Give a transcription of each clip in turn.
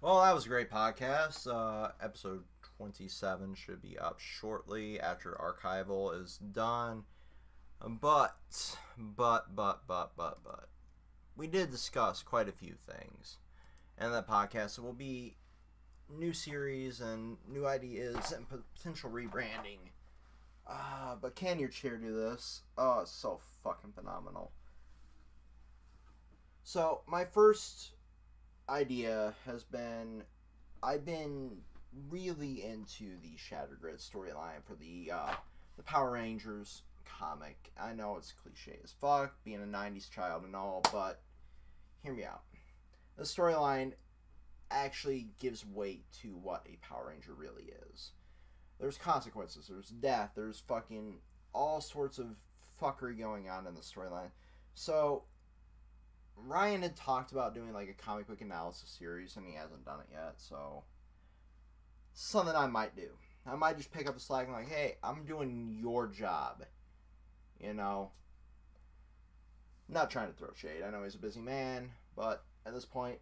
Well, that was a great podcast. Episode 27 should be up shortly after archival is done. But, we did discuss quite a few things in that podcast. It will be new series and new ideas and potential rebranding. But can your chair do this? Oh, it's so fucking phenomenal. So, my first idea has been I've been really into the Shattered Grid storyline for the Power Rangers comic. I know it's cliche as fuck, being a '90s child and all, but hear me out. The storyline actually gives weight to what a Power Ranger really is. There's consequences, there's death, there's fucking all sorts of fuckery going on in the storyline. So Ryan had talked about doing like a comic book analysis series, and he hasn't done it yet. So something I might do. I might just pick up the slack and like, hey, I'm doing your job. You know, not trying to throw shade. I know he's a busy man, but at this point,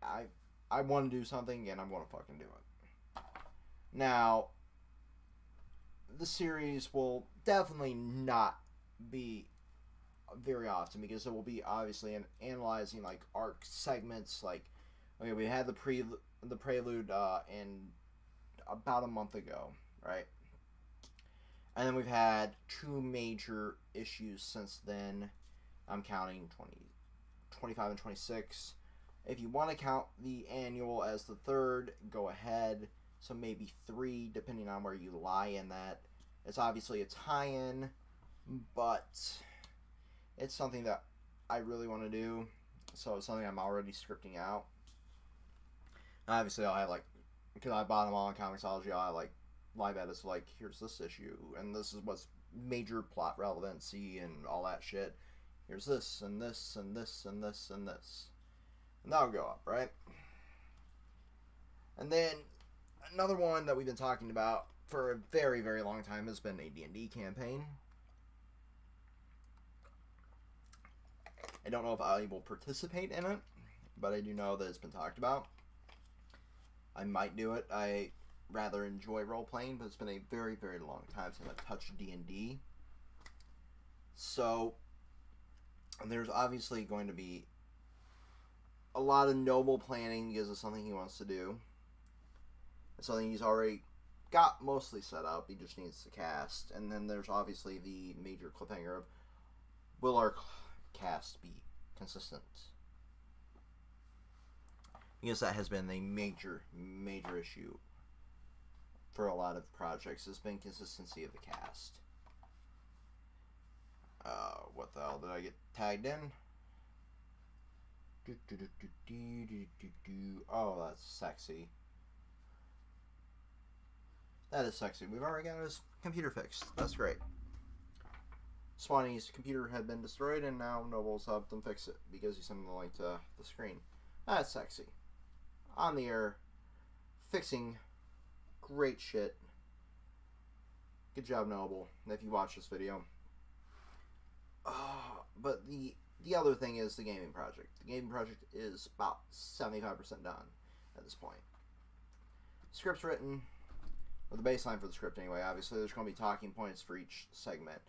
I want to do something, and I'm going to fucking do it. Now, the series will definitely not be very often because it will be obviously analyzing like arc segments. Like, okay, we had the prelude in about a month ago, right? And then we've had two major issues since then. I'm counting 20, 25, and 26. If you want to count the annual as the third, go ahead. So maybe three, depending on where you lie in that. It's obviously a tie-in, but it's something that I really want to do. So it's something I'm already scripting out. Obviously, I'll have like, because I bought them all in Comixology, I'll have like live edits like, here's this issue, and this is what's major plot relevancy and all that shit. Here's this, and this, and this, and this, and this. And that'll go up, right? And then another one that we've been talking about for a very, very long time has been a D&D campaign. I don't know if I will participate in it, but I do know that it's been talked about. I might do it. I rather enjoy role-playing, but it's been a very, very long time since I've touched D&D. So, there's obviously going to be a lot of noble planning because it's something he wants to do. It's something he's already got mostly set up. He just needs to cast. And then there's obviously the major cliffhanger of, will our cast be consistent? Because that has been a major, major issue for a lot of projects. Has been consistency of the cast. What the hell did I get tagged in? Oh, that's sexy. That is sexy. We've already got his computer fixed. That's great. Swanee's computer had been destroyed, and now Noble's helped him fix it because he sent the link to the screen. That's sexy. On the air, fixing great shit. Good job, Noble, if you watch this video. But the other thing is the gaming project. The gaming project is about 75% done at this point. Script's written, or the baseline for the script anyway. Obviously, there's going to be talking points for each segment.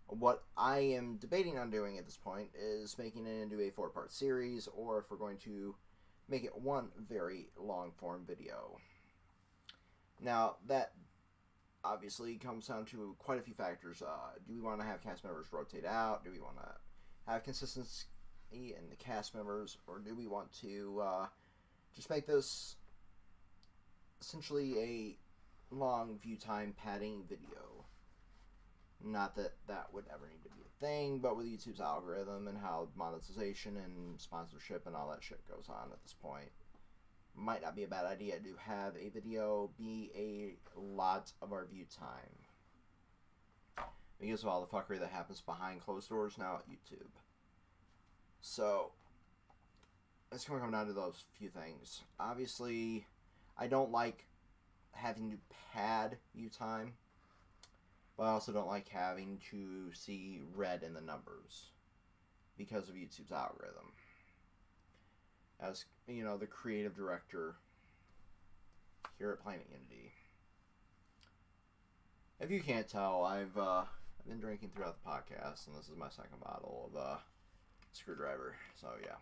What I am debating on doing at this point is making it into a 4-part series, or if we're going to make it one very long-form video. Now, that obviously comes down to quite a few factors. Do we want to have cast members rotate out? Do we want to have consistency in the cast members? Or do we want to just make this essentially a long view time padding video? Not that that would ever need to be a thing, but with YouTube's algorithm and how monetization and sponsorship and all that shit goes on at this point, might not be a bad idea to have a video be a lot of our view time because of all the fuckery that happens behind closed doors now at YouTube. So it's going to come down to those few things. Obviously, I don't like having to pad view time, but I also don't like having to see red in the numbers because of YouTube's algorithm. as, you know, the creative director here at Planet Unity. If you can't tell, I've been drinking throughout the podcast, and this is my second bottle of Screwdriver. So yeah.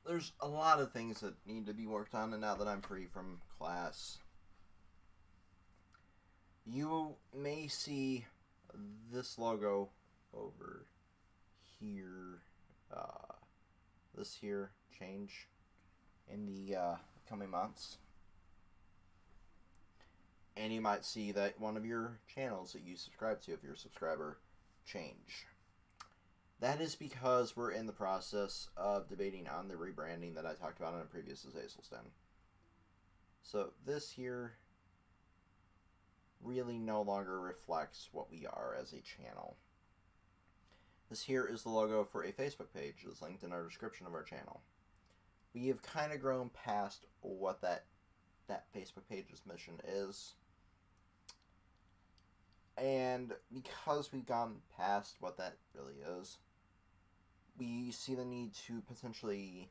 There's a lot of things that need to be worked on, and now that I'm free from class, you may see this logo over here, this here change in the coming months. And you might see that one of your channels that you subscribe to, if you're a subscriber, change. That is because we're in the process of debating on the rebranding that I talked about in a previous Azazels Den. So this here really no longer reflects what we are as a channel. This here is the logo for a Facebook page that's linked in our description of our channel. We have kind of grown past what that Facebook page's mission is. And because we've gone past what that really is, we see the need to potentially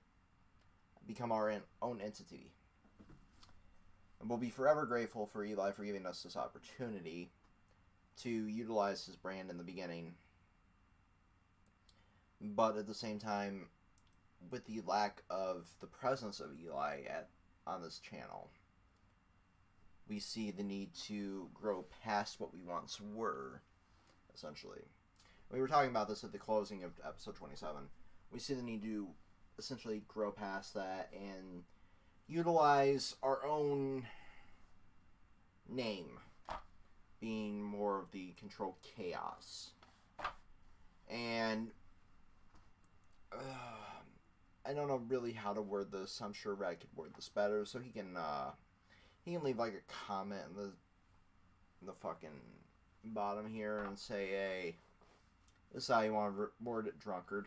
become our own entity. And we'll be forever grateful for Eli for giving us this opportunity to utilize his brand in the beginning. But at the same time, with the lack of the presence of Eli on this channel, we see the need to grow past what we once were, essentially. We were talking about this at the closing of episode 27. We see the need to essentially grow past that and utilize our own name, being more of the Kontrolled Khaos. And I don't know really how to word this. I'm sure Red could word this better, so he can leave like a comment in the fucking bottom here and say, hey, this is how you want to word it, drunkard.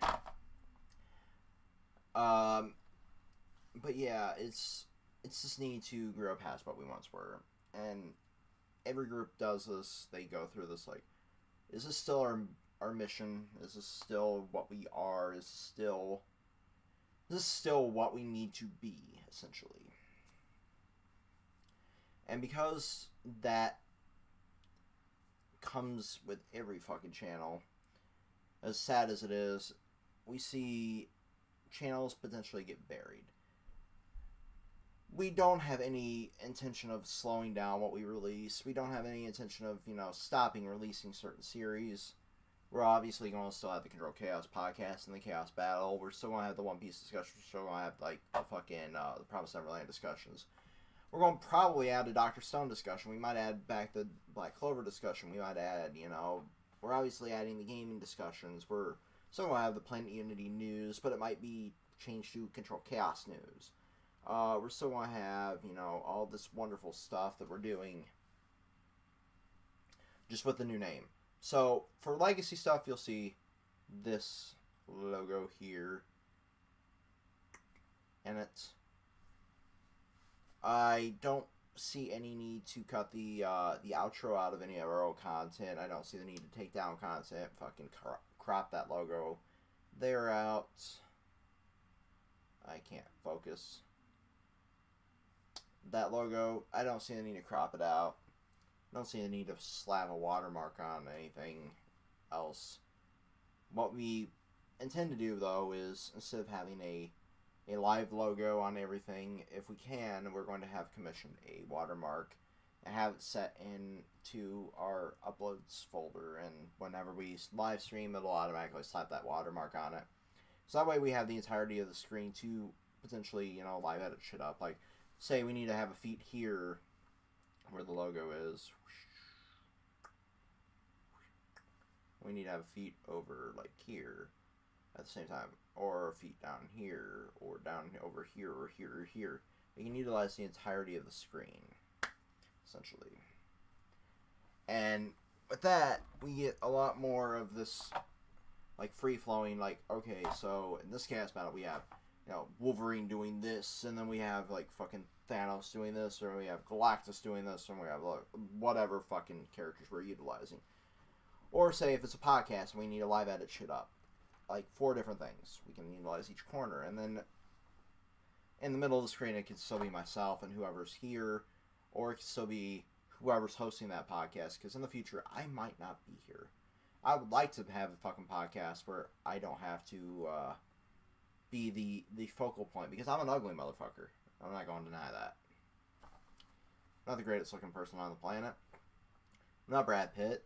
But yeah, it's this need to grow past what we once were. And every group does this. They go through this, like, is this still our mission? Is this still what we are? Is this still what we need to be, essentially? And because that comes with every fucking channel, as sad as it is, we see channels potentially get buried. We don't have any intention of slowing down what we release. We don't have any intention of, stopping releasing certain series. We're obviously going to still have the Kontrolled Khaos podcast and the Chaos Battle. We're still going to have the One Piece discussion. We're still going to have, like, the fucking, the Promised Neverland discussions. We're going to probably add a Dr. Stone discussion. We might add back the Black Clover discussion. We might add, we're obviously adding the gaming discussions. We're still going to have the Planet Unity news, but it might be changed to Kontrolled Khaos news. We're still going to have, all this wonderful stuff that we're doing just with the new name. So, for legacy stuff, you'll see this logo here. And I don't see any need to cut the outro out of any of our old content. I don't see the need to take down content, fucking crop that logo there out. I can't focus. That logo, I don't see the need to crop it out. I don't see the need to slap a watermark on anything else. What we intend to do, though, is instead of having a live logo on everything, if we can, we're going to have commissioned a watermark and have it set into our uploads folder, and whenever we live stream, it'll automatically slap that watermark on it. So that way we have the entirety of the screen to potentially, live edit shit up. Like, say we need to have a feet here where the logo is. We need to have feet over, like, here at the same time. Or feet down here, or down over here, or here, or here. We can utilize the entirety of the screen, essentially. And with that, we get a lot more of this, like, free-flowing, like, okay, so in this Chaos Battle we have, Wolverine doing this, and then we have, like, fucking Thanos doing this, or we have Galactus doing this, and we have, like, whatever fucking characters we're utilizing. Or say if it's a podcast and we need to live edit shit up. Like 4 different things. We can utilize each corner. And then in the middle of the screen it can still be myself and whoever's here. Or it can still be whoever's hosting that podcast. Because in the future I might not be here. I would like to have a fucking podcast where I don't have to be the focal point. Because I'm an ugly motherfucker. I'm not going to deny that. Not the greatest looking person on the planet. I'm not Brad Pitt.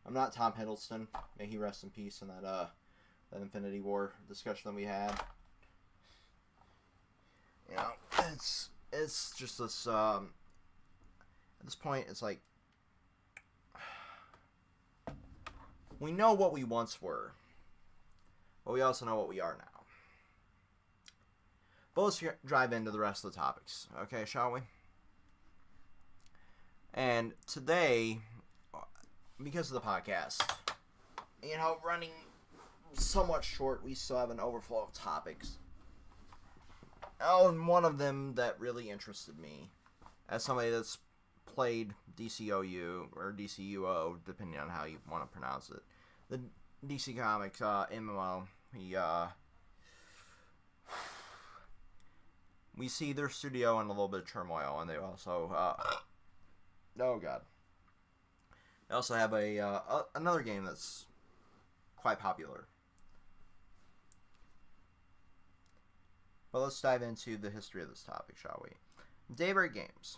I'm not Tom Hiddleston. May he rest in peace in that Infinity War discussion that we had. You know, it's just this. At this point, it's like we know what we once were, but we also know what we are now. But let's dive into the rest of the topics, okay? Shall we? And today, because of the podcast, you know, running somewhat short, we still have an overflow of topics. Oh, and one of them that really interested me, as somebody that's played DCOU, or DCUO, depending on how you want to pronounce it, the DC Comics MMO, we see their studio in a little bit of turmoil, and they also, oh god. They also have another game that's quite popular. But let's dive into the history of this topic, shall we? Daybreak Games.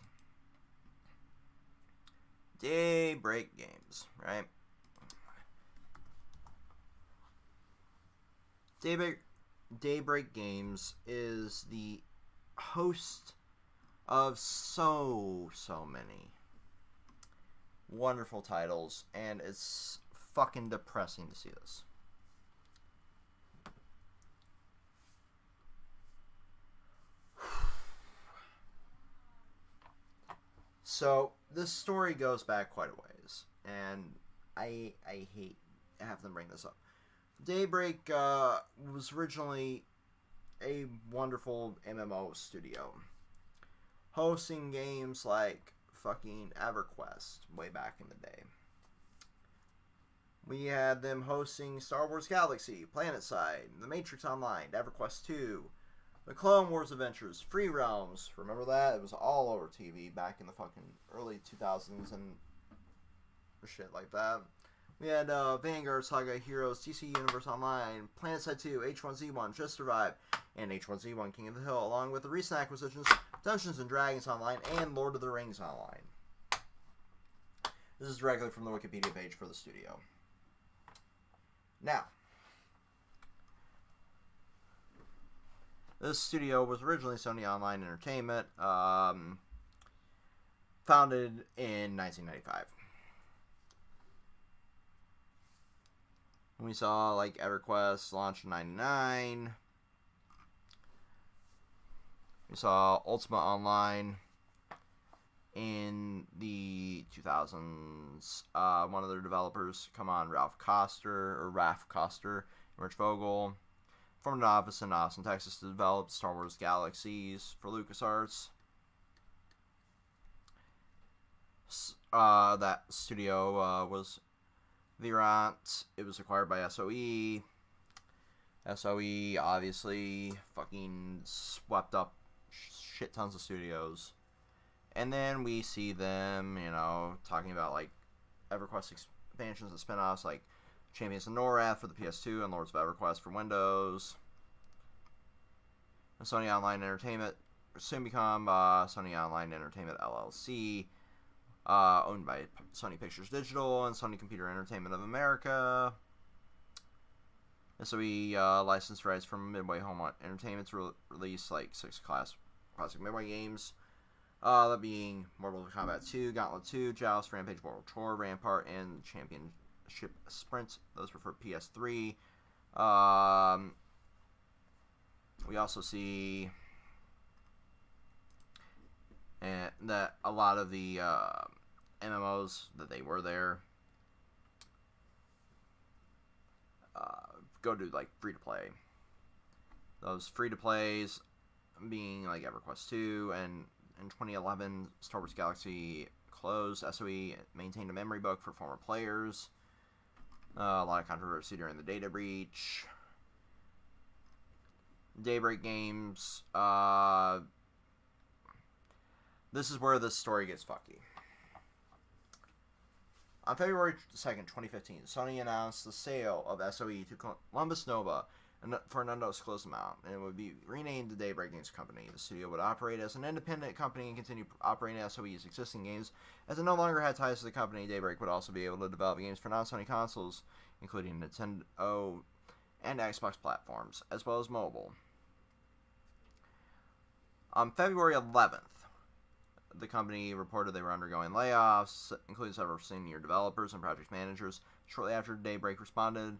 Daybreak Games, right? Daybreak Games is the host of so many wonderful titles, and it's fucking depressing to see this. So, this story goes back quite a ways, and I hate having to bring this up. Daybreak was originally a wonderful MMO studio, hosting games like fucking EverQuest way back in the day. We had them hosting Star Wars Galaxy, PlanetSide, The Matrix Online, EverQuest 2, The Clone Wars Adventures, Free Realms. Remember that? It was all over TV back in the fucking early 2000s and shit like that. We had Vanguard, Saga, Heroes, DC Universe Online, PlanetSide 2, H1Z1, Just Survive, and H1Z1 King of the Hill, along with the recent acquisitions Dungeons & Dragons Online and Lord of the Rings Online. This is directly from the Wikipedia page for the studio. Now, this studio was originally Sony Online Entertainment, founded in 1995. We saw like EverQuest launched in 99. We saw Ultima Online in the 2000s. One of their developers come on, Ralph Koster, and Rich Vogel, formed an office in Austin, Texas to develop Star Wars Galaxies for LucasArts. That studio was Virant. It was acquired by SOE. SOE obviously fucking swept up shit tons of studios. And then we see them, you know, talking about like EverQuest expansions and spin-offs like Champions of Norath for the PS2 and Lords of EverQuest for Windows. And Sony Online Entertainment soon become Sony Online Entertainment LLC, owned by Sony Pictures Digital and Sony Computer Entertainment of America. SOE licensed rights from Midway Home Entertainment to release like 6 classic Midway games. That being Mortal Kombat 2, Gauntlet 2, Joust, Rampage World Tour, Rampart, and Championship Sprint. Those were for PS3. We also see that a lot of the MMOs that they were there go to like free to play. Those free to plays being like EverQuest 2 and in 2011 Star Wars Galaxy closed. SOE maintained a memory book for former players. A lot of controversy during the data breach. Daybreak Games. This is where the story gets fucky. On February 2nd, 2015, Sony announced the sale of SOE to Columbus Nova for an undisclosed amount, and it would be renamed the Daybreak Games Company. The studio would operate as an independent company and continue operating SOE's existing games. As it no longer had ties to the company, Daybreak would also be able to develop games for non-Sony consoles, including Nintendo and Xbox platforms, as well as mobile. On February 11th, the company reported they were undergoing layoffs, including several senior developers and project managers. Shortly after, Daybreak responded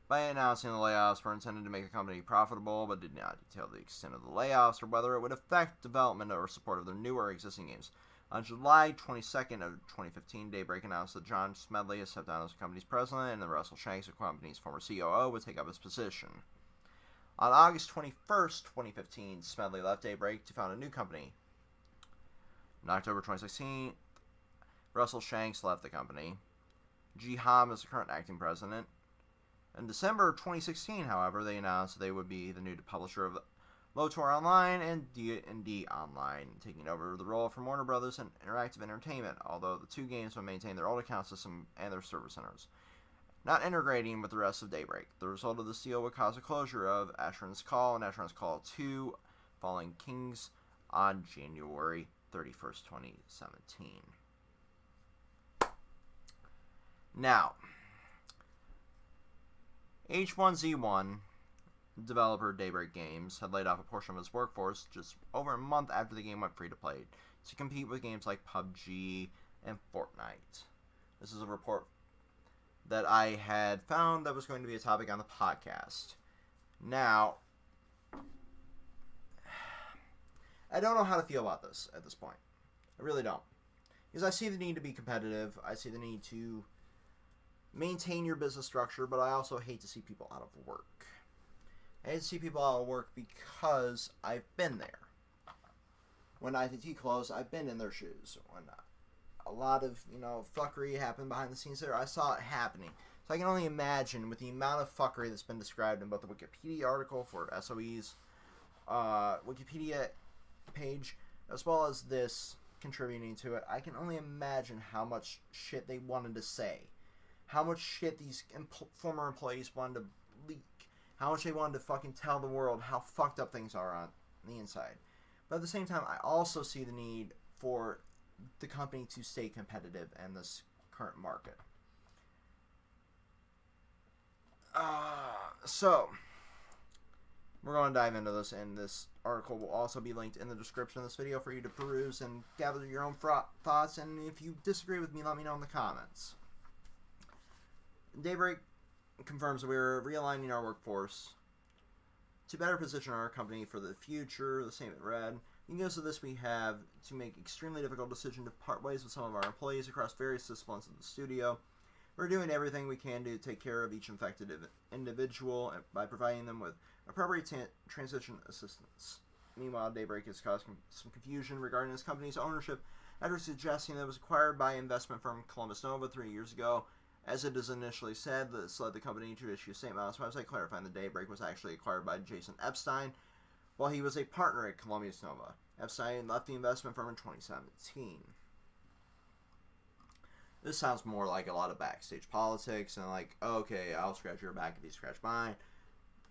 by announcing the layoffs were intended to make the company profitable, but did not detail the extent of the layoffs or whether it would affect development or support of their newer or existing games. On July 22nd of 2015, Daybreak announced that John Smedley has stepped down as the company's president, and that Russell Shanks, the company's former COO, would take up his position. On August 21st, 2015, Smedley left Daybreak to found a new company. In October 2016, Russell Shanks left the company. G. Ham is the current acting president. In December 2016, however, they announced that they would be the new publisher of Lotor Online and D&D Online, taking over the role from Warner Brothers and Interactive Entertainment, although the two games would maintain their old account system and their server centers, not integrating with the rest of Daybreak. The result of this deal would cause a closure of Asheron's Call and Asheron's Call 2, Fallen Kings, on January 31st, 2017. Now, H1Z1, developer Daybreak Games, had laid off a portion of its workforce just over a month after the game went free-to-play to compete with games like PUBG and Fortnite. This is a report that I had found that was going to be a topic on the podcast. Now, I don't know how to feel about this at this point. I really don't. Because I see the need to be competitive. I see the need to maintain your business structure, but I also hate to see people out of work. I hate to see people out of work because I've been there. When ITT closed, I've been in their shoes. When a lot of, fuckery happened behind the scenes there, I saw it happening. So I can only imagine, with the amount of fuckery that's been described in both the Wikipedia article for SOE's Wikipedia page, as well as this contributing to it, I can only imagine how much shit they wanted to say. How much shit these former employees wanted to leak. How much they wanted to fucking tell the world how fucked up things are on the inside. But at the same time, I also see the need for the company to stay competitive in this current market. So, we're going to dive into this, and this article will also be linked in the description of this video for you to peruse and gather your own thoughts, and if you disagree with me, let me know in the comments. Daybreak confirms that we are realigning our workforce to better position our company for the future. The same it read. Because of this, we have to make extremely difficult decision to part ways with some of our employees across various disciplines of the studio. We're doing everything we can to take care of each infected individual by providing them with appropriate transition assistance. Meanwhile, Daybreak has caused some confusion regarding this company's ownership after suggesting that it was acquired by investment firm Columbus Nova 3 years ago. As it is initially said, this led the company to issue a statement on its website clarifying that Daybreak was actually acquired by Jason Epstein while he was a partner at Columbus Nova. Epstein left the investment firm in 2017. This sounds more like a lot of backstage politics and like, okay, I'll scratch your back if you scratch mine.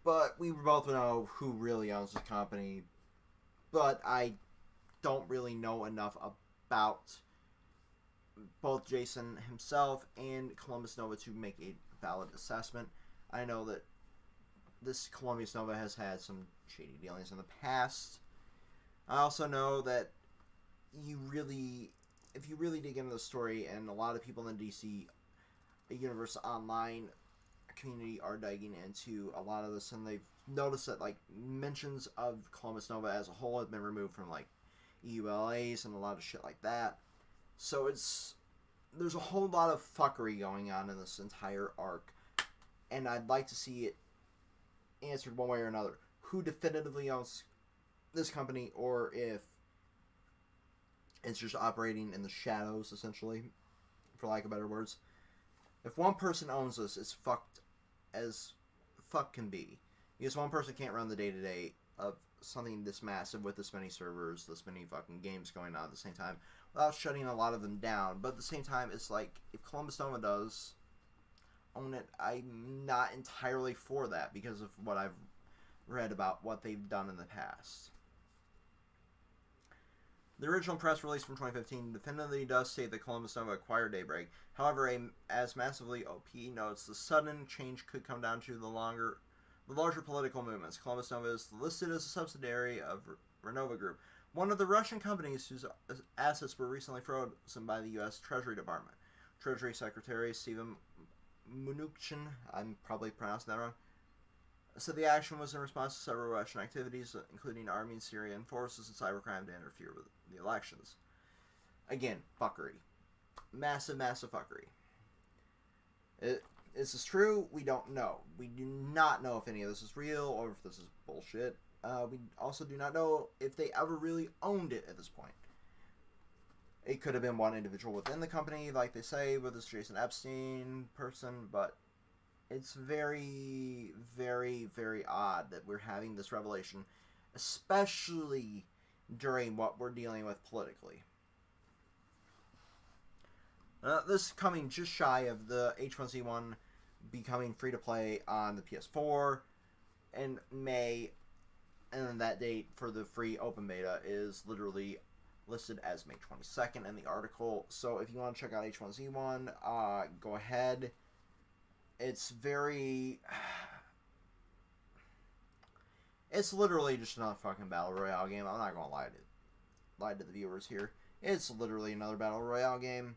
But we both know who really owns the company. But I don't really know enough about both Jason himself and Columbus Nova to make a valid assessment. I know that this Columbus Nova has had some shady dealings in the past. I also know that if you really dig into the story, and a lot of people in the DC Universe Online community are digging into a lot of this, and they've noticed that like mentions of Columbus Nova as a whole have been removed from like EULAs and a lot of shit like that. So there's a whole lot of fuckery going on in this entire arc, and I'd like to see it answered one way or another. Who definitively owns this company, or if It's just operating in the shadows, essentially, for lack of better words. If one person owns this, it's fucked as fuck can be. Because one person can't run the day-to-day of something this massive with this many servers, this many fucking games going on at the same time, without shutting a lot of them down. But at the same time, it's like, if Columbus Nova does own it, I'm not entirely for that because of what I've read about what they've done in the past. The original press release from 2015 definitively does state that Columbus Nova acquired Daybreak. However, as massively OP notes, the sudden change could come down to the larger political movements. Columbus Nova is listed as a subsidiary of Renova Group, one of the Russian companies whose assets were recently frozen by the U.S. Treasury Department. Treasury Secretary Steven Mnuchin, I'm probably pronouncing that wrong, said the action was in response to several Russian activities, including arming Syrian forces and cybercrime to interfere with the elections. Again, fuckery. Massive, massive fuckery. Is this true? We don't know. We do not know if any of this is real or if this is bullshit. We also do not know if they ever really owned it at this point. It could have been one individual within the company, like they say, with this Jason Epstein person, but it's very, very, very odd that we're having this revelation, especially during what we're dealing with politically. This is coming just shy of the H1Z1 becoming free-to-play on the PS4 in May, and then that date for the free open beta is literally listed as May 22nd in the article. So if you want to check out H1Z1, go ahead. It's very... It's literally just another fucking Battle Royale game. I'm not going to lie to the viewers here. It's literally another Battle Royale game.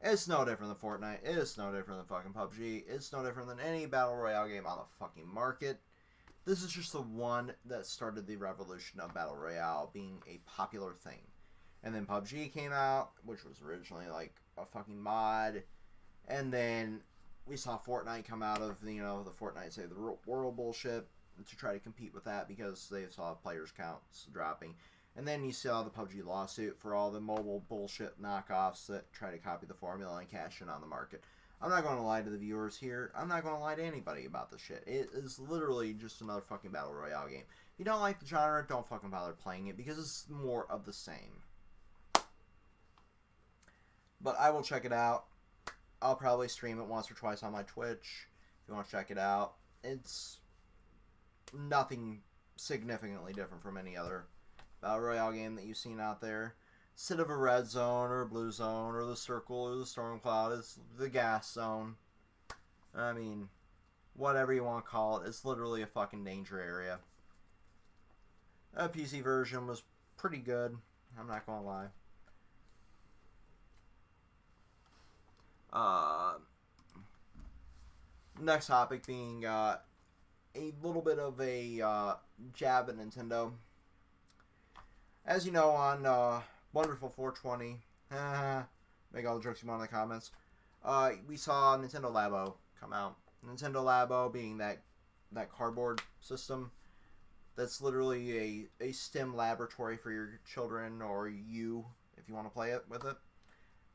It's no different than Fortnite. It's no different than fucking PUBG. It's no different than any Battle Royale game on the fucking market. This is just the one that started the revolution of Battle Royale being a popular thing. And then PUBG came out, which was originally like a fucking mod. And then we saw Fortnite come out of, the Fortnite Save the World bullshit to try to compete with that because they saw players counts dropping. And then you saw the PUBG lawsuit for all the mobile bullshit knockoffs that try to copy the formula and cash in on the market. I'm not going to lie to the viewers here. I'm not going to lie to anybody about this shit. It is literally just another fucking Battle Royale game. If you don't like the genre, don't fucking bother playing it because it's more of the same. But I will check it out. I'll probably stream it once or twice on my Twitch if you want to check it out. It's nothing significantly different from any other Battle Royale game that you've seen out there. Instead of a red zone or a blue zone or the circle or the storm cloud, it's the gas zone. I mean, whatever you want to call it, it's literally a fucking danger area. A PC version was pretty good, I'm not going to lie. Next topic being a little bit of a jab at Nintendo. As you know, on Wonderful 420, make all the jokes you want in the comments, we saw Nintendo Labo come out. Nintendo Labo being that cardboard system that's literally a STEM laboratory for your children or you, if you want to play it with it.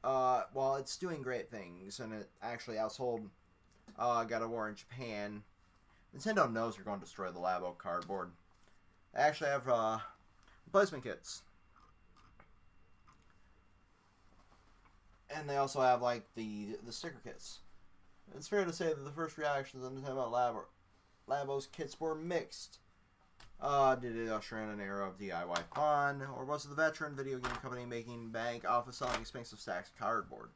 Well, it's doing great things, and it actually outsold God of War in Japan. Nintendo knows you're going to destroy the Labo cardboard. I actually have replacement kits. And they also have, like, the sticker kits. It's fair to say that the first reactions on Nintendo Labo's kits were mixed. Did it usher in an era of DIY fun, or was it the veteran video game company making bank off of selling expensive stacks of cardboard?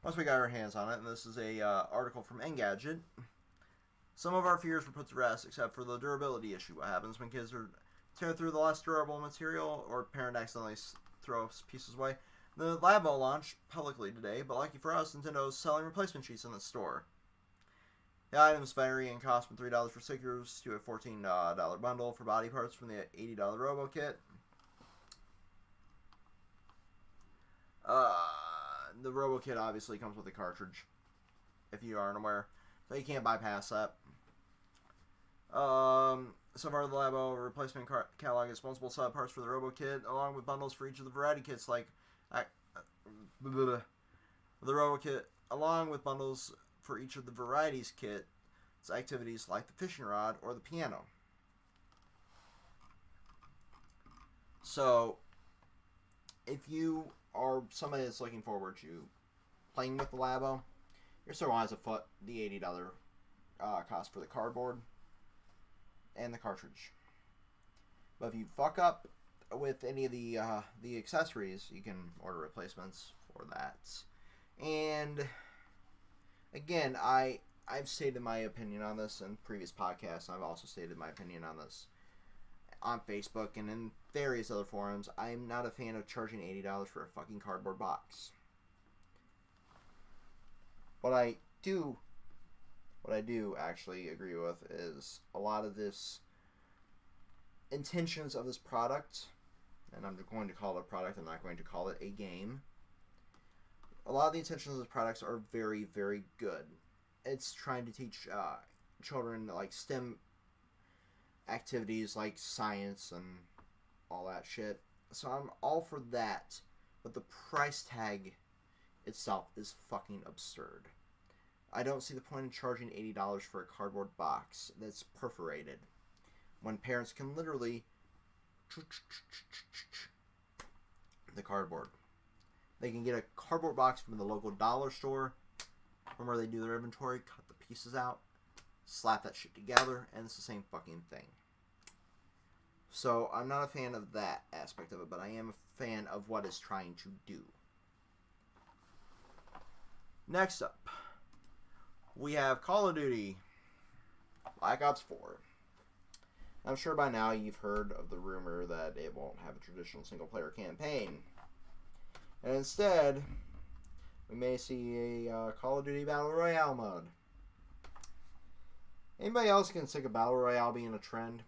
Once we got our hands on it, and this is a article from Engadget, some of our fears were put to rest, except for the durability issue. What happens when kids are tear through the less durable material, or parent accidentally throw pieces away? The Labo launched publicly today, but lucky for us, Nintendo is selling replacement sheets in the store. The items vary in cost from $3 for stickers to a $14 bundle for body parts from the $80 Robo Kit. The Robo Kit obviously comes with a cartridge, if you aren't aware, so you can't bypass that. So far, the Labo replacement catalog has multiple sub parts for the Robo Kit, along with bundles for each of the variety kits, like I, the Robo Kit, along with bundles for each of the varieties kit, it's activities like the fishing rod or the piano. So, if you are somebody that's looking forward to playing with the Labo, you're still wise afoot the $80 cost for the cardboard and the cartridge. But if you fuck up with any of the accessories, you can order replacements for that. And again, I've stated my opinion on this in previous podcasts. I've also stated my opinion on this on Facebook and in various other forums. I'm not a fan of charging $80 for a fucking cardboard box. What I do actually agree with is a lot of this intentions of this product, and I'm going to call it a product, I'm not going to call it a game. A lot of the intentions of this products are very, very good. It's trying to teach children like STEM activities like science and all that shit. So I'm all for that, but the price tag itself is fucking absurd. I don't see the point in charging $80 for a cardboard box that's perforated when parents can literally the cardboard. They can get a cardboard box from the local dollar store from where they do their inventory, cut the pieces out, slap that shit together, and it's the same fucking thing. So I'm not a fan of that aspect of it, but I am a fan of what it's trying to do. Next up, we have Call of Duty Black Ops 4. I'm sure by now you've heard of the rumor that it won't have a traditional single-player campaign. And instead, we may see a Call of Duty Battle Royale mode. Anybody else getting sick of Battle Royale being a trend?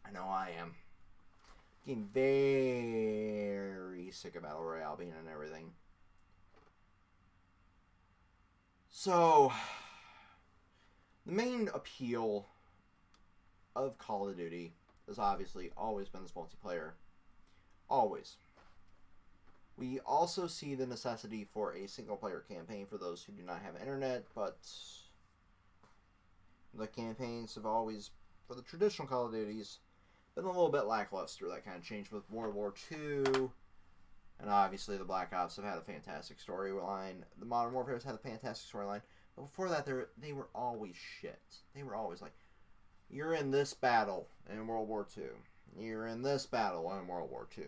I know I am. Getting very sick of Battle Royale being in everything. So, the main appeal of Call of Duty has obviously always been this multiplayer. Always. We also see the necessity for a single-player campaign for those who do not have internet, but the campaigns have always, for the traditional Call of Duties, been a little bit lackluster. That kind of changed with World War II, and obviously the Black Ops have had a fantastic storyline. The Modern Warfare has had a fantastic storyline, but before that, they were always shit. They were always like, you're in this battle in World War II. You're in this battle in World War II.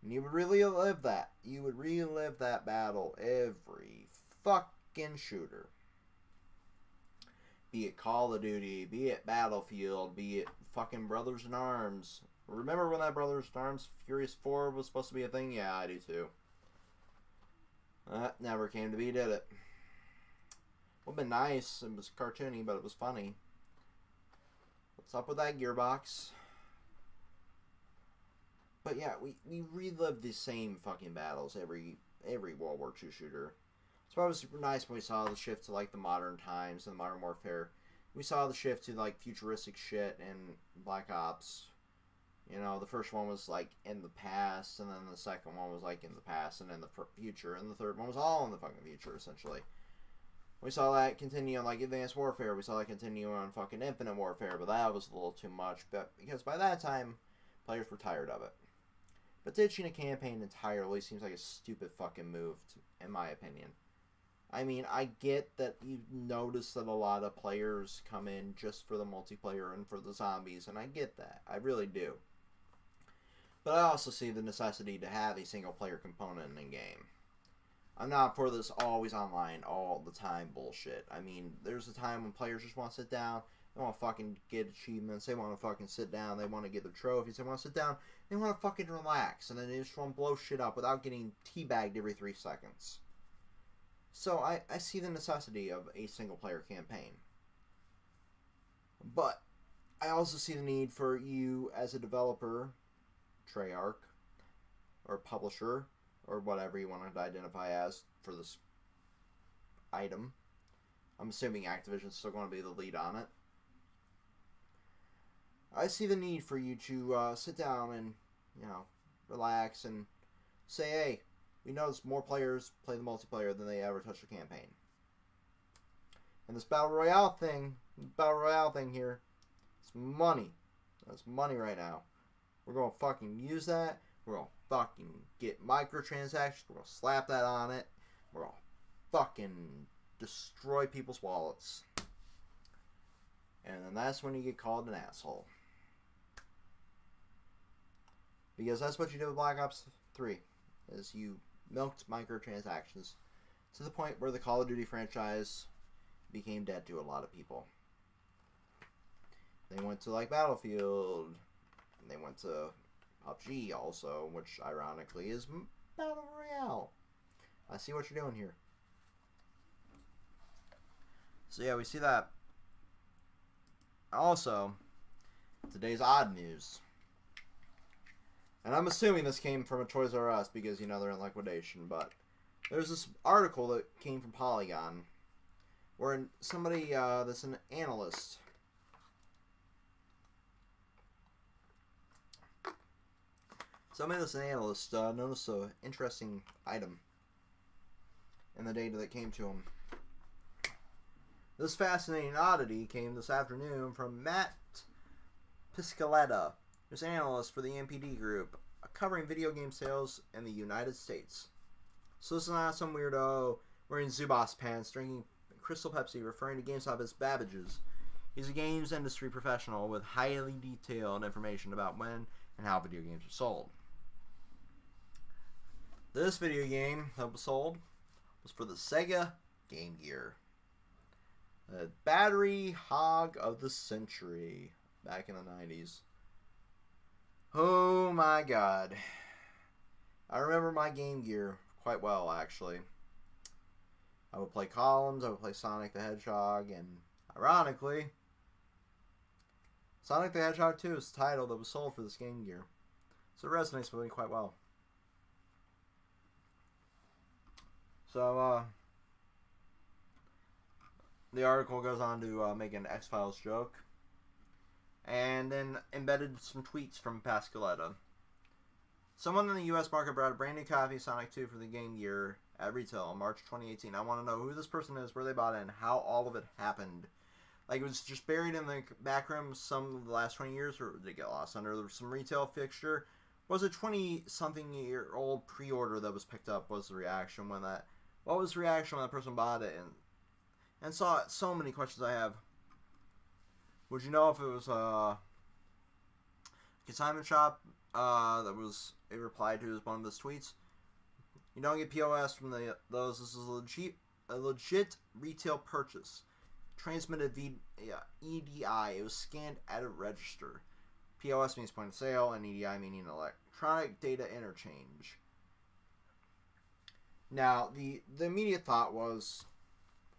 And you would relive that. You would relive that battle every fucking shooter. Be it Call of Duty, be it Battlefield, be it fucking Brothers in Arms. Remember when that Brothers in Arms Furious 4 was supposed to be a thing? Yeah, I do too. That never came to be, did it? Would have been nice. It was cartoony, but it was funny. What's up with that Gearbox? But yeah, we relive the same fucking battles every World War II shooter. So it was super nice when we saw the shift to like the modern times and Modern Warfare. We saw the shift to like futuristic shit in Black Ops. You know, the first one was like in the past, and then the second one was like in the past and in the future, and the third one was all in the fucking future, essentially. We saw that continue on like Advanced Warfare. We saw that continue on fucking Infinite Warfare, but that was a little too much. But because by that time, players were tired of it. But ditching a campaign entirely seems like a stupid fucking move, in my opinion. I mean, I get that you notice that a lot of players come in just for the multiplayer and for the zombies, and I get that. I really do. But I also see the necessity to have a single-player component in game. I'm not for this always online, all the time bullshit. I mean, there's a time when players just want to sit down, they want to fucking get achievements, they want to fucking sit down, they want to get their trophies, they want to sit down, they want to fucking relax, and then they just want to blow shit up without getting teabagged every 3 seconds. So I see the necessity of a single-player campaign. But I also see the need for you as a developer, Treyarch, or publisher, or whatever you want to identify as for this item. I'm assuming Activision's still going to be the lead on it. I see the need for you to sit down and, you know, relax and say, hey, we notice more players play the multiplayer than they ever touch the campaign. And this battle royale thing here, it's money. That's money right now. We're gonna fucking use that. We're gonna fucking get microtransactions. We're gonna slap that on it. We're gonna fucking destroy people's wallets. And then that's when you get called an asshole. Because that's what you did with Black Ops 3. Is you milked microtransactions to the point where the Call of Duty franchise became dead to a lot of people. They went to like Battlefield. And they went to PUBG also, which ironically is Battle Royale. I see what you're doing here. So yeah, we see that. Also, today's odd news. And I'm assuming this came from a Toys R Us because, you know, they're in liquidation. But there's this article that came from Polygon where somebody that's an analyst. Somebody that's an analyst noticed an interesting item in the data that came to him. This fascinating oddity came this afternoon from Matt Piscaletta, who's an analyst for the NPD Group, covering video game sales in the United States. So this is not some weirdo wearing Zubaz pants, drinking Crystal Pepsi, referring to GameStop as Babbage's. He's a games industry professional with highly detailed information about when and how video games are sold. This video game that was sold was for the Sega Game Gear. The battery hog of the century back in the 90s. Oh my god. I remember my Game Gear quite well, actually. I would play Columns, I would play Sonic the Hedgehog, and ironically, Sonic the Hedgehog 2 is the title that was sold for this Game Gear. So it resonates with me quite well. So, the article goes on to make an X-Files joke. And then embedded some tweets from Pascaletta. Someone in the U.S. market brought a brand new copy of Sonic 2 for the Game Gear at retail in March 2018. I want to know who this person is, where they bought it, and how all of it happened. Like, it was just buried in the back room some of the last 20 years, or did it get lost under some retail fixture? Was a 20-something-year-old pre-order that was picked up? Was the reaction when that... What was the reaction when that person bought it and saw it? So many questions I have. Would you know if it was a consignment shop that was it replied to as one of his tweets? You don't get POS from those. This is a legit retail purchase. Transmitted via EDI. It was scanned at a register. POS means point of sale, and EDI meaning electronic data interchange. Now, the immediate thought was,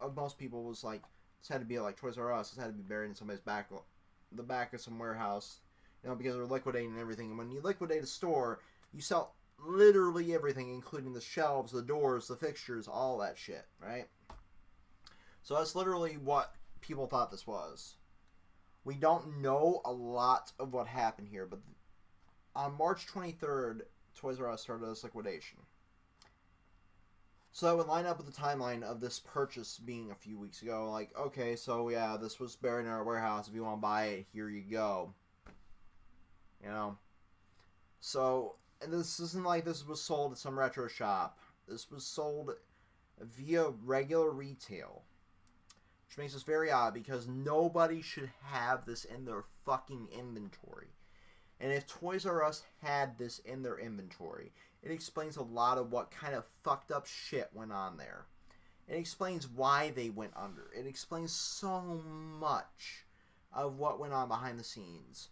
of most people, was like, this had to be like Toys R Us. This had to be buried in somebody's the back of some warehouse, you know, because they're liquidating everything. And when you liquidate a store, you sell literally everything, including the shelves, the doors, the fixtures, all that shit, right? So that's literally what people thought this was. We don't know a lot of what happened here, but on March 23rd, Toys R Us started this liquidation. So that would line up with the timeline of this purchase being a few weeks ago. Like, okay, so yeah, this was buried in our warehouse. If you want to buy it, here you go. You know? So, and this isn't like this was sold at some retro shop. This was sold via regular retail. Which makes this very odd because nobody should have this in their fucking inventory. And if Toys R Us had this in their inventory, it explains a lot of what kind of fucked up shit went on there. It explains why they went under. It explains so much of what went on behind the scenes.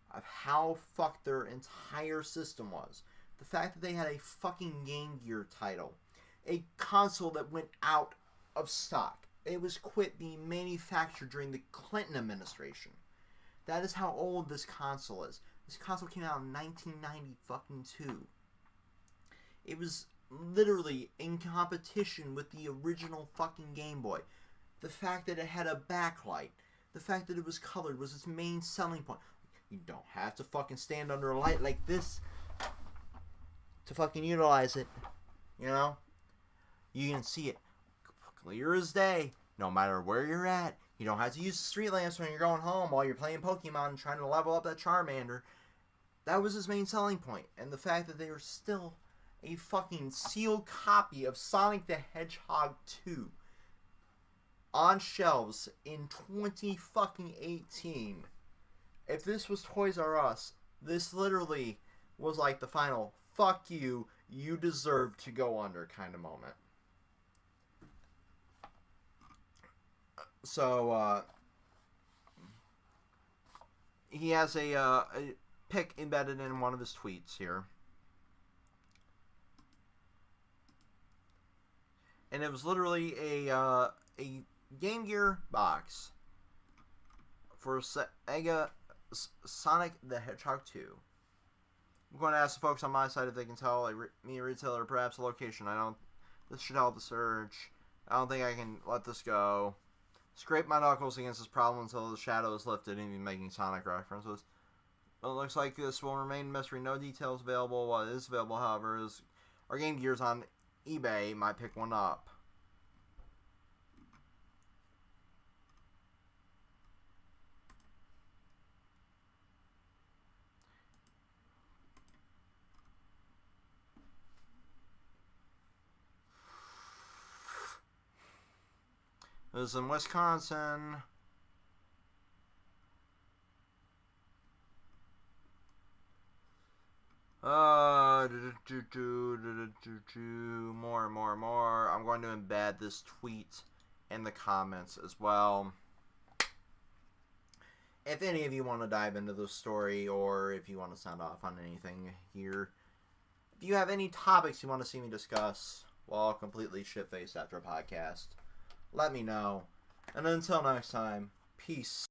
Of how fucked their entire system was. The fact that they had a fucking Game Gear title. A console that went out of stock. It was quit being manufactured during the Clinton administration. That is how old this console is. This console came out in 1992. It was literally in competition with the original fucking Game Boy. The fact that it had a backlight, the fact that it was colored was its main selling point. You don't have to fucking stand under a light like this to fucking utilize it. You know? You can see it clear as day, no matter where you're at. You don't have to use the street lamps when you're going home while you're playing Pokemon and trying to level up that Charmander. That was his main selling point. And the fact that they were still a fucking sealed copy of Sonic the Hedgehog 2 on shelves in 2018. If this was Toys R Us, this literally was like the final fuck you, you deserve to go under kind of moment. So, he has a pic embedded in one of his tweets here. And it was literally a Game Gear box for Sega Sonic the Hedgehog 2. I'm going to ask the folks on my side if they can tell me a retailer or perhaps a location. This should help the search. I don't think I can let this go. Scrape my knuckles against this problem until the shadow is lifted, even making Sonic references. But it looks like this will remain a mystery. No details available. What is available, however, is our Game Gears on eBay. Might pick one up. This is in Wisconsin. More. I'm going to embed this tweet in the comments as well. If any of you want to dive into the story, or if you want to sound off on anything here, if you have any topics you want to see me discuss while completely shit-faced after a podcast, let me know. And until next time, peace.